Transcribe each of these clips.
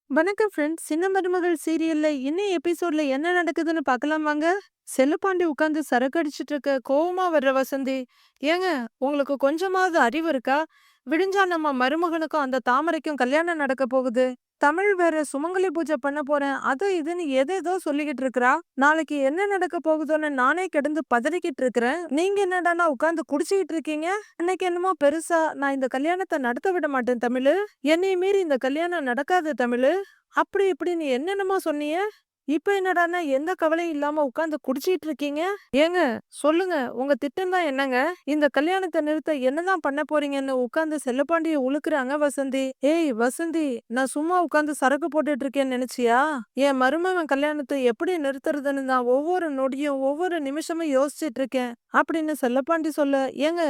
வணக்கம் ஃப்ரெண்ட்ஸ். சின்ன மருமகள் சீரியல்ல இன்னும் எபிசோட்ல என்ன நடக்குதுன்னு பார்க்கலாம் வாங்க. செல்லப்பாண்டி உட்கார்ந்து சரக்கு அடிச்சிட்டு இருக்க கோவமா வர்ற வசந்தி, ஏங்க உங்களுக்கு கொஞ்சமாவது அறிவு இருக்கா? விடிஞ்சா நம்ம மருமகனுக்கும் அந்த தாமரைக்கும் கல்யாணம் நடக்க போகுது. தமிழ் வேற சுமங்கலி பூஜை பண்ண போறேன். அது இதுன்னு எதேதோ சொல்லிக்கிட்டு இருக்கிறா. நாளைக்கு என்ன நடக்க போகுதோன்னு நானே கிடந்து பதறிக்கிட்டு இருக்கிறேன். நீங்க என்னடான்னா உட்கார்ந்து குடிச்சிக்கிட்டு இருக்கீங்க. அன்னைக்கு என்னமோ பெருசா நான் இந்த கல்யாணத்தை நடத்த விட மாட்டேன் தமிழு. என்னைய மீறி இந்த கல்யாணம் நடக்காது தமிழு. அப்படி இப்படின்னு என்னென்னமோ சொன்னீங்க. இப்ப என்னடான்னா எந்த கவலையும் இல்லாம உட்கார்ந்து குடிச்சிட்டு இருக்கீங்க. ஏங்க சொல்லுங்க, உங்க திட்டம் தான் என்னங்க? இந்த கல்யாணத்தை நிறுத்த என்னதான் பண்ண போறீங்கன்னு உட்கார்ந்து செல்லப்பாண்டிய உழுக்குறாங்க வசந்தி. ஏய் வசந்தி, நான் சும்மா உட்கார்ந்து சரக்கு போட்டுட்டு இருக்கேன்னு நினைச்சியா? என் மருமகன் கல்யாணத்தை எப்படி நிறுத்துறதுன்னு நான் ஒவ்வொரு நொடியும் ஒவ்வொரு நிமிஷமும் யோசிச்சுட்டு இருக்கேன் அப்படின்னு செல்லப்பாண்டி சொல்ல, ஏங்க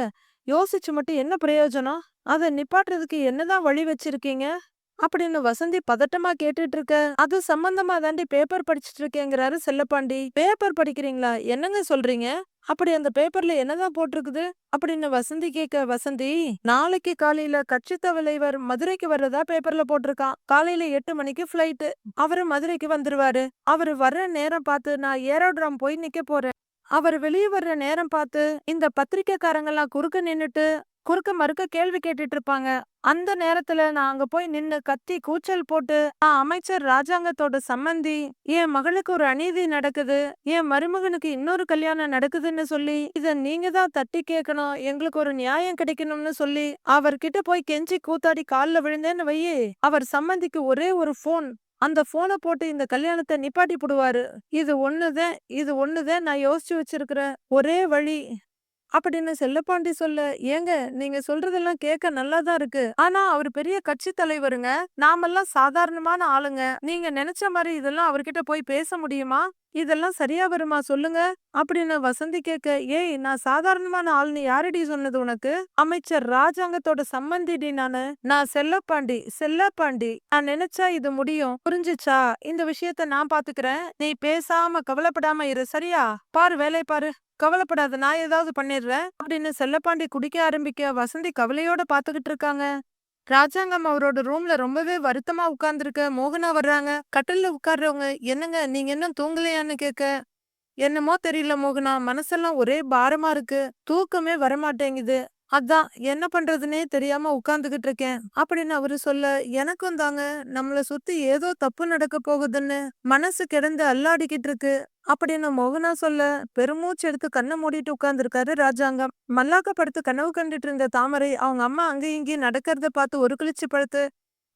யோசிச்சு மட்டும் என்ன பிரயோஜனம்? அதை நிப்பாட்டுறதுக்கு என்னதான் வழி வச்சிருக்கீங்க அப்படின்னு வசந்தி பதட்டமா கேட்டுட்டு இருக்க. அது சம்பந்தமா தாண்டி பேப்பர் படிச்சுட்டு இருக்கேங்கிறாரு செல்லப்பாண்டி. பேப்பர் படிக்கிறீங்களா? என்னங்க சொல்றீங்க? அப்படி அந்த பேப்பர்ல என்னதான் போட்டிருக்குது அப்படின்னு வசந்தி கேட்க, வசந்தி நாளைக்கு காலையில கட்சி தலைவர் மதுரைக்கு வர்றதா பேப்பர்ல போட்டிருக்கான். காலையில 8 மணிக்கு ஃபிளைட். அவரு மதுரைக்கு வந்துருவாரு. அவரு வர்ற நேரம் பார்த்து நான் ஏரோட்ராம் போய் நிக்க போறேன். அவர் வெளியே வர்ற நேரம் பார்த்து இந்த பத்திரிக்கைக்காரங்க எல்லாம் குறுக்க நின்னுட்டு குறுக்க மறுக்க கேள்வி கேட்டுட்டு இருப்பாங்க. அந்த நேரத்துல நான் அங்க போய் நின்னு கத்தி கூச்சல் போட்டு, நான் அமைச்சர் ராஜாங்கத்தோட சம்மந்தி, என் மகளுக்கு ஒரு அநீதி நடக்குது, என் மருமகனுக்கு இன்னொரு கல்யாணம் நடக்குதுன்னு சொல்லி இத நீங்க தான் தட்டி கேட்கணும், எங்களுக்கு ஒரு நியாயம் கிடைக்கணும்னு சொல்லி அவர்கிட்ட போய் கெஞ்சி கூத்தாடி கால்ல விழுந்தேன்னு வையே, அவர் சம்மந்திக்கு ஒரே ஒரு போன். அந்த போனை போட்டு இந்த கல்யாணத்தை நிப்பாட்டி போடுவாரு. இது ஒண்ணுதான் நான் யோசிச்சு வச்சிருக்கிற ஒரே வழி அப்படின்னு செல்லப்பாண்டி சொல்ல, ஏங்க நீங்க சொல்றதெல்லாம் கேட்க நல்லாதான் இருக்கு. ஆனா அவர் பெரிய கட்சி தலைவருங்க. நாமெல்லாம் சாதாரணமான ஆளுங்க. நீங்க நினைச்ச மாதிரி இதெல்லாம் அவர்கிட்ட போய் பேச முடியுமா? இதெல்லாம் சரியா வருமா சொல்லுங்க அப்படின்னு வசந்தி கேட்க, ஏய் நான் சாதாரணமான ஆள்னு யாரடி சொன்னது உனக்கு? அமைச்சர் ராஜாங்கத்தோட சம்மந்திடி நானு. நான் செல்லப்பாண்டி செல்லப்பாண்டி. நான் நினைச்சா இது முடியும். புரிஞ்சுச்சா? இந்த விஷயத்த நான் பாத்துக்கிறேன். நீ பேசாம கவலைப்படாம இரு, சரியா? பாரு வேலை பாரு. கவலைப்படாத, நான் ஏதாவது பண்ணிடுறேன் அப்படின்னு செல்லப்பாண்டி குடிக்க ஆரம்பிக்க வசந்தி கவலையோட பாத்துக்கிட்டு இருக்காங்க. ராஜாங்கம் அவரோட ரூம்ல ரொம்பவே வருத்தமா உட்கார்ந்துருக்க மோகனா வர்றாங்க. கட்டில்ல உட்கார்றவங்க, என்னங்க நீங்க இன்னும் தூங்கலையான்னு கேட்க, என்னமோ தெரியல மோகனா, மனசெல்லாம் ஒரே பாரமா இருக்கு, தூக்கமே வரமாட்டேங்குது, அதான் என்ன பண்றதுன்னே தெரியாம உட்கார்ந்துகிட்டு இருக்கேன் அப்படின்னு அவரு சொல்ல, எனக்கும் தாங்க நம்மள சுத்தி ஏதோ தப்பு நடக்க போகுதுன்னு மனசு கிடந்து அல்லாடிக்கிட்டு இருக்கு அப்படின்னு மோகனா சொல்ல, பெருமூச்சு எடுத்து கண்ணை மூடிட்டு உட்கார்ந்துருக்காரு ராஜாங்கம். மல்லாக்க படுத்து கனவு கண்டுட்டு இருந்த தாமரை அவங்க அம்மா அங்கேயும் இங்கேயும் நடக்கிறத பார்த்து ஒரு கிழிச்சு படுத்து,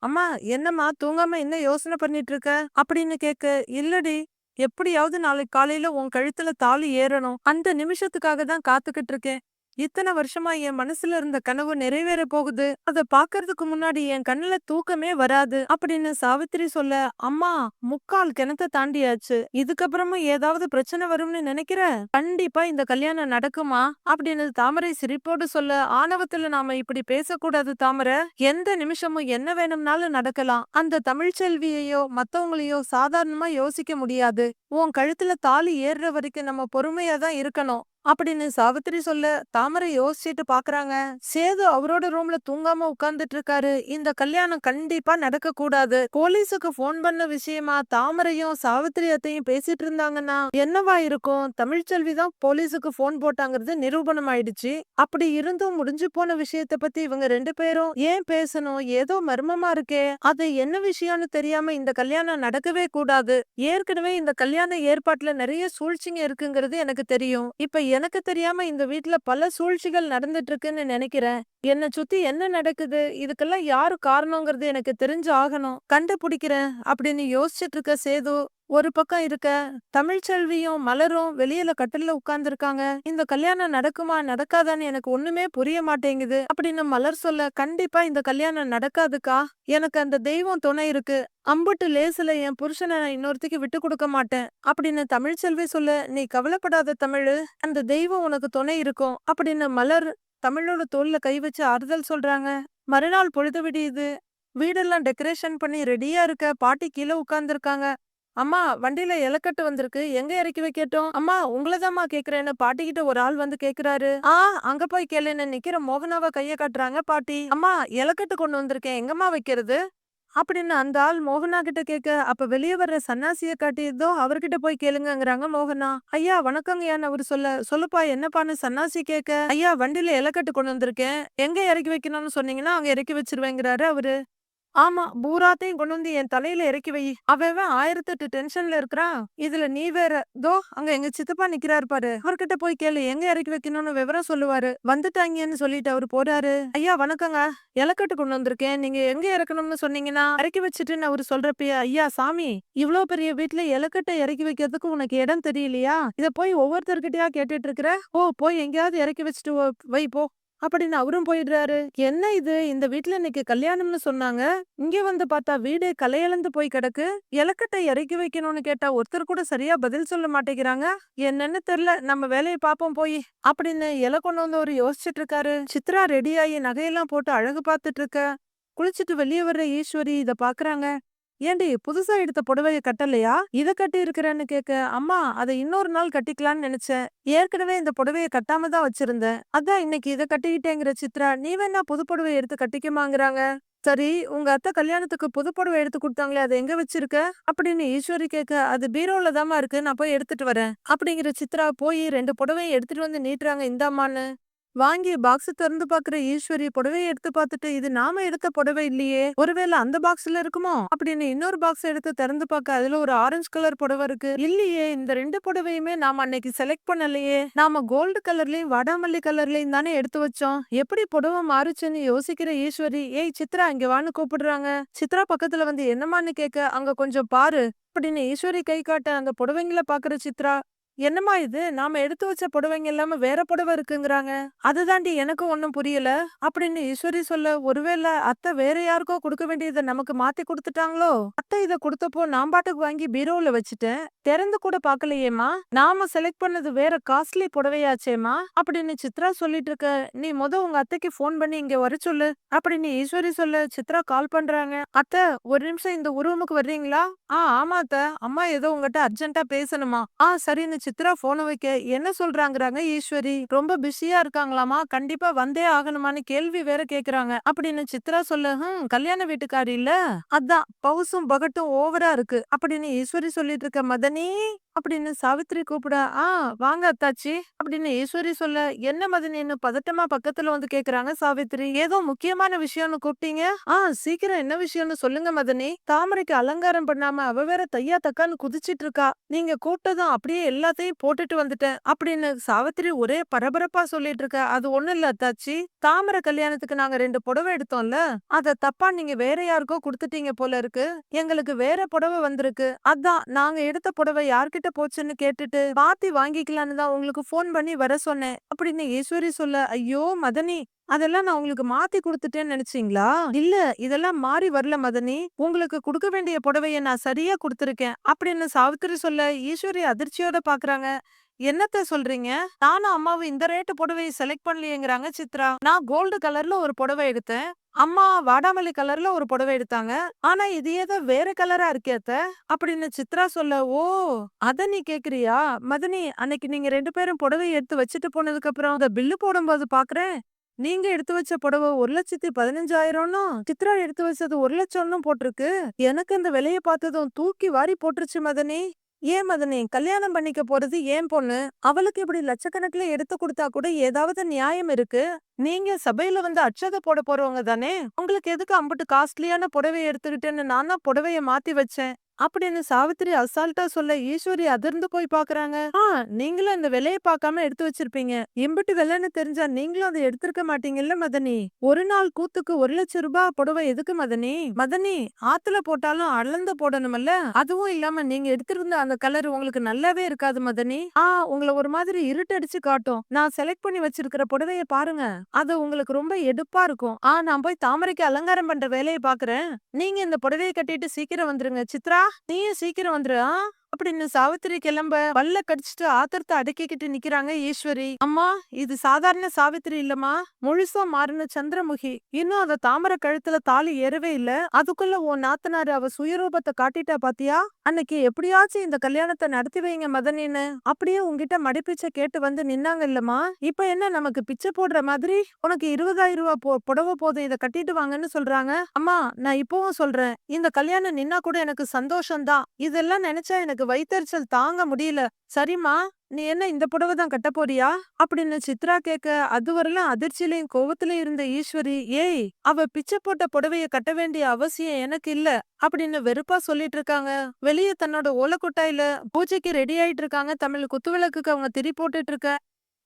அம்மா என்னம்மா தூங்காம என்ன யோசனை பண்ணிட்டு இருக்க அப்படின்னு கேட்க, இல்லடி, எப்படியாவது நாளைக்கு காலையில உன் கழுத்துல தாலி ஏறணும், அந்த நிமிஷத்துக்காக தான் காத்துக்கிட்டு இருக்கேன். இத்தனை வருஷமா என் மனசுல இருந்த கனவு நிறைவேற போகுது, அத பாக்குறதுக்கு முன்னாடி என் கண்ணுல தூக்கமே வராது அப்படின்னு சாவித்திரி சொல்ல, அம்மா முக்கால் கிணத்தை தாண்டியாச்சு, இதுக்கப்புறமும் ஏதாவது பிரச்சனை வரும்னு நினைக்கிற? கண்டிப்பா இந்த கல்யாணம் நடக்குமா அப்படின்னு தாமரை சிரிப்போடு சொல்ல, ஆணவத்துல நாம இப்படி பேசக்கூடாது தாமரை. எந்த நிமிஷமும் என்ன வேணும்னாலும் நடக்கலாம். அந்த தமிழ்ச்செல்வியையோ மத்தவங்களையோ சாதாரணமா யோசிக்க முடியாது. உன் கழுத்துல தாலி ஏறுற வரைக்கும் நம்ம பொறுமையா தான் இருக்கணும் அப்படின்னு சாவித்திரி சொல்ல, தாமரை யோசிச்சுட்டு பாக்குறாங்க. சேது அவரோட ரூம்ல தூங்காம உட்கார்ந்துட்டு இருக்காரு. இந்த கல்யாணம் கண்டிப்பா நடக்க கூடாது. போலீஸுக்கு போன் பண்ண விஷயமா தாமரையும் சாவித்திரி அத்தையும் பேசிட்டு இருந்தாங்கன்னா என்னவா இருக்கும்? தமிழ்ச்செல்வி தான் போலீஸுக்கு போன் போட்டாங்கிறது நிரூபணம் ஆயிடுச்சு. அப்படி இருந்தும் முடிஞ்சு போன விஷயத்த பத்தி இவங்க 2 பேரும் ஏன் பேசணும்? ஏதோ மர்மமா இருக்கே, அது என்ன விஷயம்னு தெரியாம இந்த கல்யாணம் நடக்கவே கூடாது. ஏற்கனவே இந்த கல்யாண ஏற்பாட்டுல நிறைய சூழ்ச்சிங்க இருக்குங்கிறது எனக்கு தெரியும். இப்ப எனக்கு தெரியாம இந்த வீட்ல பல சூழ்ச்சிகள் நடந்துட்டு இருக்குன்னு நினைக்கிறேன். என்ன சுத்தி என்ன நடக்குது, இதுக்கெல்லாம் யாரு காரணங்கிறது எனக்கு தெரிஞ்சு ஆகணும், கண்டுபிடிக்கிறேன் அப்படின்னு யோசிச்சுட்டு இருக்க சேது ஒரு பக்கம் இருக்க, தமிழ்ச்செல்வியும் மலரும் வெளியில கட்டில்ல உட்கார்ந்துருக்காங்க. இந்த கல்யாணம் நடக்குமா நடக்காதான்னு எனக்கு ஒண்ணுமே புரிய மாட்டேங்குது அப்படின்னு மலர் சொல்ல, கண்டிப்பா இந்த கல்யாணம் நடக்காதுக்கா, எனக்கு அந்த தெய்வம் துணை இருக்கு, அம்புட்டு லேசுல என் புருஷனை நான் இன்னொருத்திக்கு விட்டு கொடுக்க மாட்டேன் அப்படின்னு தமிழ்ச்செல்வி சொல்ல, நீ கவலைப்படாத தமிழு, அந்த தெய்வம் உனக்கு துணை இருக்கும் அப்படின்னு மலர் தமிழோட தோல்ல கை வச்சு ஆறுதல் சொல்றாங்க. மறுநாள் பொழுது விடியுது. வீடெல்லாம் டெக்கரேஷன் பண்ணி ரெடியா இருக்க. பாட்டி கீழே உட்கார்ந்துருக்காங்க. அம்மா வண்டியில இலக்கட்டு வந்திருக்கு, எங்க இறக்கி வைக்கட்டும்? அம்மா உங்களதாம்மா கேக்குறேன்னு பாட்டிக்கிட்ட ஒரு ஆள் வந்து கேக்குறாரு. அங்க போய் கேளுன்னு நிக்கிற மோகனாவ கைய காட்டுறாங்க பாட்டி. அம்மா இலக்கட்டு கொண்டு வந்திருக்கேன், எங்கம்மா வைக்கிறது? அப்படின்னு அந்த ஆள் மோகனா கிட்ட கேட்க, அப்ப வெளிய வர்ற சன்னாசிய காட்டி, "இதோ அவர்கிட்ட போய் கேளுங்கங்கறாங்க மோகனா. ஐயா வணக்கங்கய்யான்னு அவரு சொல்ல, "சொல்லுப்பா என்னப்பான்னு" சன்னாசி கேட்க, "ஐயா வண்டியில இலக்கட்டு கொண்டு வந்திருக்கேன். எங்க இறக்கி வைக்கணும்னு சொன்னீங்கன்னா, அங்க இறக்கி வச்சுருவேங்கிறாரு அவரு." ஆமா. பூராத்தையும் கொண்டு வந்து என் தலையில இறக்கி வை. அவன் அவன் 1008 டென்ஷன்ல இருக்கிறான். இதுல நீ வேற. அங்க எங்க சித்தப்பா நிக்கிறாரு பாரு. அவர்கிட்ட போய் கேளு. எங்க இறக்கி வைக்கணும்னு விவரம் சொல்லுவாரு. வந்துட்டாங்கன்னு சொல்லிட்டு அவரு போறாரு. ஐயா வணக்கங்க. இலக்கட்டு கொண்டு வந்திருக்கேன். நீங்க எங்க இறக்கணும்னு சொன்னீங்கன்னா, இறக்கி வச்சுட்டுன்னு அவரு சொல்றப்பயே, ஐயா சாமி, இவ்ளோ பெரிய வீட்ல இலக்கட்ட இறக்கி வைக்கிறதுக்கு உனக்கு இடம் தெரியலையா? இத போய் ஒவ்வொருத்தர்கிட்டயா கேட்டுட்டு இருக்கிற? போய் எங்கேயாவது இறக்கி வச்சுட்டு வை போ. அப்படின்னு அவரும் போயிடுறாரு. என்ன இது? இந்த வீட்ல இன்னைக்கு கல்யாணம்னு சொன்னாங்க. இங்க வந்து பார்த்தா வீடே கலையிழந்து போய் கிடக்கு. இலக்கட்ட இறக்கி வைக்கணும்னு கேட்டா ஒருத்தர் கூட சரியா பதில் சொல்ல மாட்டேங்கிறாங்க. என்னன்னு தெரியல. நம்ம வேலைய பார்ப்போம் போய். அப்படின்னு இல கொண்டு வந்தவரு யோசிச்சுட்டு இருக்காரு. சித்ரா ரெடியாகி நகையெல்லாம் போட்டு அழகு பார்த்துட்டு இருக்க. குளிச்சுட்டு வெளியே வர்ற ஈஸ்வரி இத பாக்குறாங்க. ஏண்டி புதுசா எடுத்த புடவைய கட்டலையா? இத கட்டி இருக்கிறேன்னு கேட்க, அம்மா அத இன்னொரு நாள் கட்டிக்கலாம்னு நினைச்சேன். ஏற்கனவே இந்த புடவைய கட்டாம தான் வச்சிருந்தேன். அதான் இன்னைக்கு இத கட்டிக்கிட்டேங்கிற சித்ரா, நீ வேணா புது புடவை எடுத்து கட்டிக்கமாங்கறாங்க. சரி, உங்க அத்தை கல்யாணத்துக்கு புது புடவை எடுத்து குடுத்தாங்களே, அத எங்க வச்சிருக்க? அப்படின்னு ஈஸ்வரி கேட்க, அது பீரோல தாம்மா இருக்கு. நான் போய் எடுத்துட்டு வரேன். அப்படிங்கிற சித்ரா போய் 2 புடவையும் எடுத்துட்டு வந்து நீட்டுறாங்க இந்தாம்மான்னு. வாங்கி பாக்ஸ் திறந்து பாக்குற ஈஸ்வரி புடவைய எடுத்து பார்த்துட்டு, இது நாம எடுத்த புடவை இல்லையே, ஒருவேளை அந்த பாக்ஸ்ல இருக்குமோ அப்படின்னு இன்னொரு பாக்ஸ் எடுத்து திறந்து பார்க்க அதுல ஒரு ஆரஞ்சு கலர் புடவை இருக்கு. இல்லையே, இந்த 2 புடவையுமே நாம அன்னைக்கு செலக்ட் பண்ணலையே. நாம கோல்டு கலர்லயும் வாடாமல்லி கலர்லயும் தானே எடுத்து வச்சோம். எப்படி புடவை மாறுச்சுன்னு யோசிக்கிற ஈஸ்வரி, ஏய் சித்ரா இங்க வான்னு கூப்பிடுறாங்க. சித்ரா பக்கத்துல வந்து என்னமான்னு கேட்க, அங்க கொஞ்சம் பாரு அப்படின்னு ஈஸ்வரி கை காட்ட அந்த புடவைங்கள பாக்குற சித்ரா, என்னம்மா இது? நாம எடுத்து வச்ச புடவைங்க இல்லாம வேற புடவை இருக்குங்கிறாங்க. அதுதாண்டி எனக்கும் ஒண்ணும் புரியல. அப்படின்னு ஈஸ்வரி சொல்ல, ஒருவேளை அத்தை வேற யாருக்கோ கொடுக்க வேண்டியதை நமக்கு மாத்தி கொடுத்துட்டாங்களோ? அத்தை இத கொடுத்தப்போ நான் பாட்டுக்கு வாங்கி பீரோல வச்சுட்டேன். திறந்து கூட பாக்கலையேம்மா. நாம செலக்ட் பண்ணது வேற காஸ்ட்லி புடவையாச்சேம்மா அப்படின்னு சித்ரா சொல்லிட்டு இருக்க, நீ உங்க அத்தைக்கு போன் பண்ணி இங்க வர சொல்லு அப்படின்னு ஈஸ்வரி சொல்ல, சித்ரா கால் பண்றாங்க. அத்தை ஒரு நிமிஷம் இந்த ரூமுக்கு வர்றீங்களா? ஆமா அத்தை. அம்மா ஏதோ உங்ககிட்ட அர்ஜென்ட்டா பேசணுமா? சரின்னு சித்ரா போன வைக்க, என்ன சொல்றாங்கறாங்க ஈஸ்வரி. ரொம்ப பிஸியா இருக்காங்களாமா, கண்டிப்பா வந்தே ஆகணுமான்னு கேள்வி வேற கேக்குறாங்க. அப்படின்னு சித்ரா சொல்ல, கல்யாண வீட்டுக்காரி இல்ல, அதான் பவுசும் பகட்டும் ஓவரா இருக்கு அப்படின்னு ஈஸ்வரி சொல்லிட்டு இருக்க. மதனி அப்படின்னு சாவித்திரி கூப்பிட, வாங்க அத்தாச்சி அப்படின்னு ஈஸ்வரி சொல்ல, என்ன மதனின்னு பதட்டமா பக்கத்துல வந்து கேக்குறாங்க சாவித்திரி. ஏதோ முக்கியமான விஷயம்னு கூப்பிட்டீங்க? சீக்கிரம் என்ன விஷயம்னு சொல்லுங்க மதனி. தாமரைக்கு அலங்காரம் பண்ணாம அவ வேற தையா தக்கான்னு குதிச்சிட்டு இருக்கா. நீங்க கூப்பிட்டதும் அப்படியே எல்லாத்தையும் போட்டுட்டு வந்துட்டேன் அப்படின்னு சாவித்திரி ஒரே பரபரப்பா சொல்லிட்டு இருக்க. அது ஒண்ணும் இல்ல அத்தாச்சி, தாமரை கல்யாணத்துக்கு நாங்க 2 புடவை எடுத்தோம்ல, அத தப்பா நீங்க வேற யாருக்கோ குடுத்துட்டீங்க போல இருக்கு. எங்களுக்கு வேற புடவை வந்திருக்கு. அதான் நாங்க எடுத்த புடவை யார்கிட்ட போச்சுன்னு கேட்டுட்டு பாத்தி வாங்கிக்கலான்னு தான் உங்களுக்கு போன் பண்ணி வர சொன்னேன் அப்படின்னு ஈஸ்வரி சொல்ல, ஐயோ மதனி, அதெல்லாம் நான் உங்களுக்கு மாத்தி குடுத்துட்டேன்னு நினைச்சீங்களா? இல்ல, இதெல்லாம் மாறி வரல மதனி. உங்களுக்கு குடுக்க வேண்டிய புடவைய நான் சரியா குடுத்திருக்கேன் அப்படின்னு சாவித்திரி சொல்ல, ஈஸ்வரி அதிர்ச்சியோட பாக்குறாங்க. என்னத்த சொல்றீங்க? நானும் அம்மாவும் இந்த ரேட்டு புடவைய செலக்ட் பண்ணலையேங்கிறாங்க சித்ரா. நான் கோல்டு கலர்ல ஒரு புடவை எடுத்தேன். அம்மா வாடாமல்லி கலர்ல ஒரு புடவை எடுத்தாங்க. ஆனா இது ஏதோ வேற கலரா இருக்கே அத்த அப்படின்னு சித்ரா சொல்ல, ஓ அத நீ கேக்குறியா? மதனி, அன்னைக்கு நீங்க 2 பேரும் புடவைய எடுத்து வச்சுட்டு போனதுக்கு அப்புறம் அந்த பில்லு போடும்போது பாக்குறேன், நீங்க எடுத்து வச்ச புடவை 1,15,000ன்னும் சித்ரா எடுத்து வச்சது 1,00,000ன்னும் போட்டிருக்கு. எனக்கு இந்த விலைய பார்த்ததும் தூக்கி வாரி போட்டுருச்சு மதனி. ஏன் மதனி, கல்யாணம் பண்ணிக்க போறது ஏன் பொண்ணு. அவளுக்கு இப்படி லட்சக்கணக்குல எடுத்து கொடுத்தா கூட ஏதாவது நியாயம் இருக்கு. நீங்க சபையில வந்து அட்சதை போட போறவங்க தானே. உங்களுக்கு எதுக்கு அம்புட்டு காஸ்ட்லியான புடவைய எடுத்துக்கிட்டேன்னு நான் தான் புடவைய மாத்தி வச்சேன் அப்படின்னு சாவித்திரி அசால்ட்டா சொல்ல, ஈஸ்வரி அதிர்ந்து போய் பாக்குறாங்க. நீங்களும் இந்த விலைய பார்க்காம எடுத்து வச்சிருப்பீங்க. எம்பிட்டு விலைன்னு தெரிஞ்சா நீங்களும் அதை எடுத்திருக்க மாட்டீங்கல்ல மதனி. ஒரு நாள் கூத்துக்கு 1,00,000 புடவை எதுக்கு மதனி? மதனி, ஆத்துல போட்டாலும் அளந்து போடணும்ல. அதுவும் இல்லாம நீங்க எடுத்திருந்த அந்த கலர் உங்களுக்கு நல்லாவே இருக்காது மதனி. உங்களை ஒரு மாதிரி இருட்டடிச்சு காட்டும். நான் செலக்ட் பண்ணி வச்சிருக்கிற புடவைய பாருங்க, அது உங்களுக்கு ரொம்ப எடுப்பா இருக்கும். நான் போய் தாமரைக்கு அலங்காரம் பண்ற வேலையை பாக்குறேன். நீங்க இந்த புடவையை கட்டிட்டு சீக்கிரம் வந்துருங்க. சித்ரா, நீயும் சீக்கிரம் வந்துரு. அப்படின்னு சாவித்திரி கிளம்ப பல்ல கடிச்சிட்டு ஆத்திரத்தை அடக்கிக்கிட்டு நிக்கிறாங்க ஈஸ்வரி. அம்மா, இது சாதாரண சாவித்திரி இல்லம்மா, முழுசா மாறின சந்திரமுகி. இன்னும் அந்த தாமரை கழுத்துல தாலி ஏறவே இல்ல, அதுக்குள்ள உன் நாத்தனாரு அவ சுயரூபத்தை காட்டிட்டா பாத்தியா? அன்னைக்கு எப்படியாச்சும் இந்த கல்யாணத்தை நடத்தி வைங்க மதனின்னு அப்படியே உன்கிட்ட மடிப்பிச்சை கேட்டு வந்து நின்னாங்க இல்லம்மா. இப்ப என்ன நமக்கு பிச்சை போடுற மாதிரி உனக்கு 20,000 ரூபாய் புடவை போதும், இதை கட்டிட்டு வாங்கன்னு சொல்றாங்க. அம்மா, நான் இப்பவும் சொல்றேன், இந்த கல்யாணம் நின்னா கூட எனக்கு சந்தோஷம்தான். இதெல்லாம் நினைச்சா எனக்கு வயித்தெரிச்சல் தாங்க முடியல. சரிம்மா, நீ என்ன இந்த புடவை தான் கட்ட போறியா அப்படின்னு சித்ரா கேட்க, அதுவரையிலும் அதிர்ச்சியிலையும் கோவத்திலையும் இருந்த ஈஸ்வரி, ஏய், அவ பிச்சை போட்ட புடவைய கட்ட வேண்டிய அவசியம் எனக்கு இல்ல அப்படின்னு வெறுப்பா சொல்லிட்டு இருக்காங்க. வெளியே தன்னோட ஓலக்கொட்டாயில பூஜைக்கு ரெடி ஆயிட்டு இருக்காங்க தமிழ். குத்துவிளக்குக்கு அவங்க திரி போட்டுட்டு இருக்க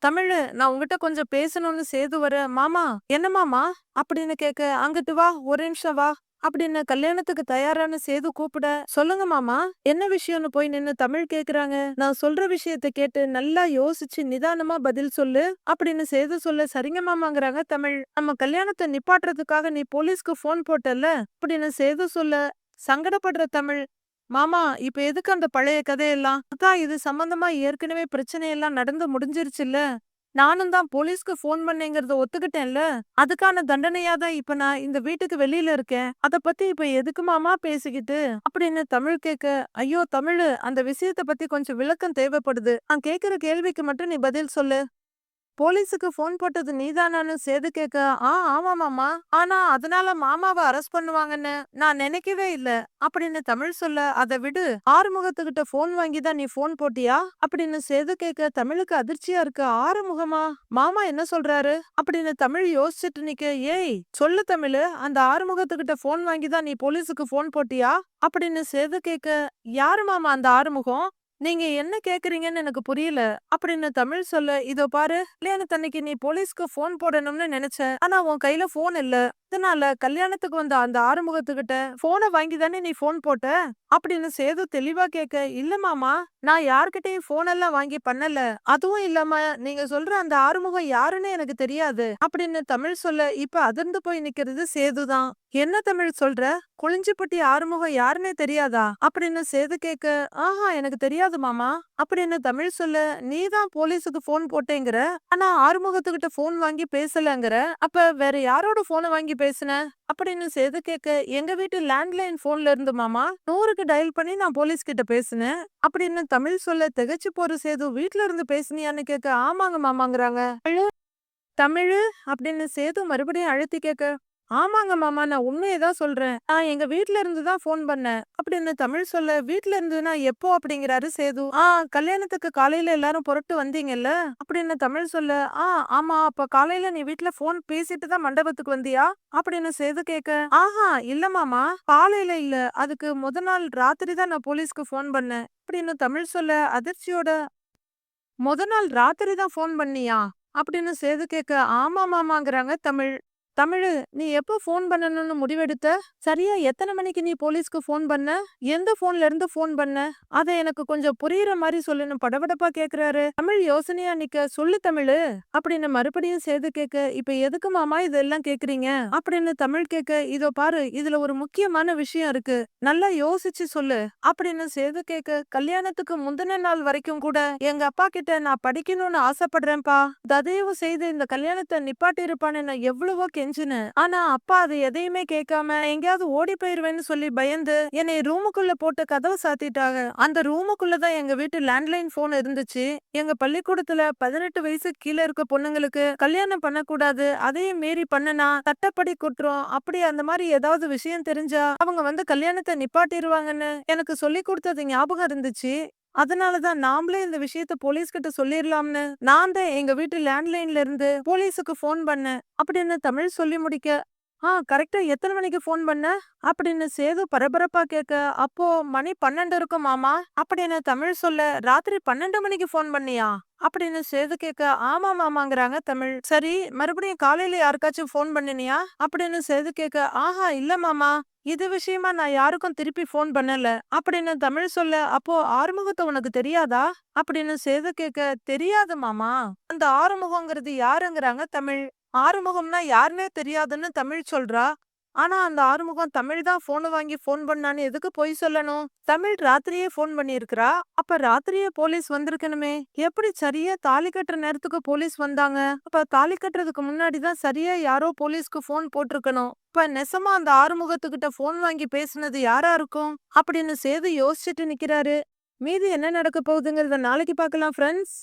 தமிழு, நான் உங்ககிட்ட கொஞ்சம் பேசணும்னு சேது வர, மாமா என்ன மாமா அப்படின்னு கேட்க, அங்கிட்டு வா, ஒரு நிமிஷம் வா அப்படின்னு கல்யாணத்துக்கு தயாரான சேது கூப்பிட, சொல்லுங்க மாமா, என்ன விஷயம்னு போய் நின்னு தமிழ் கேக்குறாங்க. நான் சொல்ற விஷயத்த கேட்டு நல்லா யோசிச்சு நிதானமா பதில் சொல்லு அப்படின்னு சேது சொல்ல, சரிங்க மாமாங்கிறாங்க தமிழ். நம்ம கல்யாணத்தை நிப்பாட்டுறதுக்காக நீ போலீஸ்க்கு போன் போட்டல அப்படின்னு சேது சொல்ல, சங்கடப்படுற தமிழ், மாமா இப்ப எதுக்கு அந்த பழைய கதையெல்லாம்? அக்கா, இது சம்பந்தமா ஏற்கனவே பிரச்சனை எல்லாம் நடந்து முடிஞ்சிருச்சுல்ல. நானும் தான் போலீஸ்க்கு போன் பண்ணேங்கறத ஒத்துக்கிட்டேன்ல. அதுக்கான தண்டனையா தான் இப்ப நான் இந்த வீட்டுக்கு வெளியில இருக்கேன். அத பத்தி இப்ப எதுக்கு மாமா பேசிக்கிட்டு அப்படின்னு தமிழ் கேட்க, ஐயோ தமிழு, அந்த விஷயத்த பத்தி கொஞ்சம் விளக்கம் தேவைப்படுது. நான் கேக்குற கேள்விக்கு மட்டும் நீ பதில் சொல்லு. போலீஸுக்கு போன் போட்டது நீதானான்னு சேது கேட்க, ஆமா மாமா, ஆனா அதனால மாமாவை அரெஸ்ட் பண்ணுவாங்கன்னு நான் நினைக்கவே இல்ல அப்படின்னு தமிழ் சொல்ல, அதை விடு, ஆறுமுகத்துக்கிட்ட போன் வாங்கி தான் நீ போன் போட்டியா அப்படின்னு சேது கேட்க, தமிழுக்கு அதிர்ச்சியா இருக்கு. ஆறுமுகமா? மாமா என்ன சொல்றாரு அப்படின்னு தமிழ் யோசிச்சுட்டு நிக்க, ஏய் சொல்லு தமிழ், அந்த ஆறுமுகத்துக்கிட்ட போன் வாங்கி தான் நீ போலீஸுக்கு போன் போட்டியா அப்படின்னு சேது கேட்க, யாரு மாமா அந்த ஆறுமுகம்? நீங்க என்ன கேக்குறீங்கன்னு எனக்கு புரியல அப்படின்னு தமிழ் சொல்ல, இதோ பாரு, கல்யாணத்தன்னைக்கு நீ போலீஸ்க்கு போன் போடணும்னு நினைச்ச, ஆனா உன் கையில போன் இல்ல. இதனால கல்யாணத்துக்கு வந்த அந்த ஆறுமுகத்துக்கிட்ட போனை வாங்கி தானே நீ போன் போட்ட அப்படின்னு சேது தெளிவா கேட்க, இல்ல மாமா, நான் யார்கிட்டயும் போன் எல்லாம் வாங்கி பண்ணல. அதுவும் இல்லாம நீங்க சொல்ற அந்த ஆறுமுகம் யாருன்னு எனக்கு தெரியாது அப்படின்னு தமிழ் சொல்ல, இப்ப அதிர்ந்து போய் நிக்கிறது சேதுதான். என்ன தமிழ் சொல்ற? குளிஞ்சிப்பட்டி ஆறுமுகம் யாருன்னே தெரியாதா அப்படின்னு சேது கேட்க, எனக்கு தெரியாது மாமா அப்படின்னு தமிழ் சொல்ல, நீதான் போலீஸுக்கு போன் போட்டேங்கிற, ஆனா ஆறுமுகத்துக்கிட்ட போன் வாங்கி பேசலங்கிற, அப்ப வேற யாரோட போனை வாங்கி பேசுன அப்படின்னு சேது கேட்க, எங்க வீட்டு லேண்ட்லைன் போன்ல இருந்து மாமா 100க்கு டயல் பண்ணி நான் போலீஸ் கிட்ட பேசுனேன் அப்படின்னு தமிழ் சொல்ல, திகைச்சு போற சேது, வீட்ல இருந்து பேசுனியான்னு கேட்க, ஆமாங்க மாமாங்கிறாங்க. தமிழு அப்படின்னு சேது மறுபடியும் அழுத்தி கேட்க, ஆமாங்க மாமா, நான் உண்மையதான் சொல்றேன். நான் எங்க வீட்ல இருந்து தான் போன் பண்ணேன் அப்படின்னு தமிழ் சொல்ல, வீட்ல இருந்துனா எப்போ அப்படிங்கிறாரு சேது. கல்யாணத்துக்கு காலையில எல்லாரும் புறட்டு வந்தீங்கல்ல அப்படின்னு தமிழ் சொல்ல, ஆமா, அப்ப காலையில நீ வீட்ல போன் பேசிட்டு தான் மண்டபத்துக்கு வந்தியா அப்படின்னு சேது கேட்க, இல்ல மாமா, காலையில இல்ல, அதுக்கு முத நாள் ராத்திரி தான் நான் போலீஸ்க்கு போன் பண்ணேன் அப்படின்னு தமிழ் சொல்ல, அதிர்ச்சியோட, முத நாள் ராத்திரி தான் போன் பண்ணியா அப்படின்னு சேது கேட்க, ஆமா மாமாங்கிறாங்க தமிழ். தமிழு, நீ எப்போ போன் பண்ணணும்னு முடிவெடுத்த? சரியா எத்தனை மணிக்கு நீ போலீஸ்க்கு போன் பண்ண? எந்த போன்ல இருந்து போன் பண்ண? அத எனக்கு கொஞ்சம் புரியுற மாதிரி சொல்லுன்னு படபடப்பா கேக்குறாரு. தமிழ் யோசனையா நிக்க, சொல்லு தமிழு அப்படின்னு மறுபடியும் சேது கேட்க, இப்ப எதுக்கு மாமா இதெல்லாம் கேக்குறீங்க அப்படின்னு தமிழ் கேட்க, இதோ பாரு, இதுல ஒரு முக்கியமான விஷயம் இருக்கு, நல்லா யோசிச்சு சொல்லு அப்படின்னு சேது கேட்க, கல்யாணத்துக்கு முந்தின நாள் வரைக்கும் கூட எங்க அப்பா கிட்ட நான் படிக்கணும்னு ஆசைப்படுறேன்ப்பா, தயவு செய்து இந்த கல்யாணத்தை நிப்பாட்டி இருப்பான்னு நான் எவ்வளவோ கெஞ்சினேன். ஆனா அப்பா அது எதையுமே கேட்காம எங்கேயாவது ஓடி போயிருவேன்னு சொல்லி பயந்து என்னை ரூமுக்குள்ள போட்டு கதவை சாத்திட்டாங்க. அந்த ரூமுக்குள்ளதான் எங்க வீட்டு லேண்ட்லைன் போன் இருந்துச்சு. எங்க பள்ளிக்கூடத்துல 18 வயசு கீழே இருக்க பொண்ணுங்களுக்கு கல்யாணம் பண்ணக்கூடாது, அதையும் மீறி பண்ணனா சட்டப்படி குற்றம், அப்படி அந்த மாதிரி ஏதாவது விஷயம் தெரிஞ்சா அவங்க வந்து கல்யாணத்தை நிப்பாட்டிடுவாங்கன்னு எனக்கு சொல்லி கொடுத்தது ஞாபகம் இருந்துச்சு. அதனாலதான் நாமளே இந்த விஷயத்த போலீஸ் கிட்ட சொல்லிடலாம்னு நான் தான் எங்க வீட்டு லேண்ட்லைன்ல இருந்து போலீஸுக்கு போன் பண்ணேன் அப்படின்னு தமிழ் சொல்லி முடிக்க, கரெக்டா எத்தனை மணிக்கு போன் பண்ண அப்படின்னு சேது பரபரப்பா கேட்க, அப்போ மணி 12 இருக்கும் மாமா அப்படின்னு தமிழ் சொல்ல, ராத்திரி 12 மணிக்கு போன் பண்ணியா அப்படின்னு சேது கேட்க, ஆமா மாமாங்கிறாங்க தமிழ். சரி, மறுபடியும் காலையில யாருக்காச்சும் போன் பண்ணினியா அப்படின்னு சேது கேட்க, இல்ல மாமா, இது விஷயமா நான் யாருக்கும் திருப்பி போன் பண்ணல அப்படின்னு தமிழ் சொல்ல, அப்போ ஆறுமுகத்தை உனக்கு தெரியாதா அப்படின்னு சேது கேட்க, தெரியாது மாமா, அந்த ஆறுமுகங்கிறது யாருங்கிறாங்க தமிழ். ஆறுமுகம்னா யாருன்னே தெரியாதுன்னு தமிழ் சொல்றா. ஆனா அந்த ஆறுமுகம் தமிழ் தான் போன் வாங்கி போன் பண்ணான்னு எதுக்கு பொய் சொல்லணும்? தமிழ் ராத்திரியே போன் பண்ணியிருக்கிறா. அப்ப ராத்திரியே போலீஸ் வந்திருக்கணுமே. எப்படி சரியா தாலி கட்டுற நேரத்துக்கு போலீஸ் வந்தாங்க? அப்ப தாலி கட்டுறதுக்கு முன்னாடி தான் சரியா யாரோ போலீஸ்க்கு போன் போட்டிருக்கணும். இப்ப நெசமா அந்த ஆறுமுகத்துக்கிட்ட போன் வாங்கி பேசுனது யாரா இருக்கும் அப்படின்னு சேது யோசிச்சுட்டு நிக்கிறாரு. மீதி என்ன நடக்க போகுதுங்கிறத நாளைக்கு பார்க்கலாம் ஃப்ரெண்ட்ஸ்.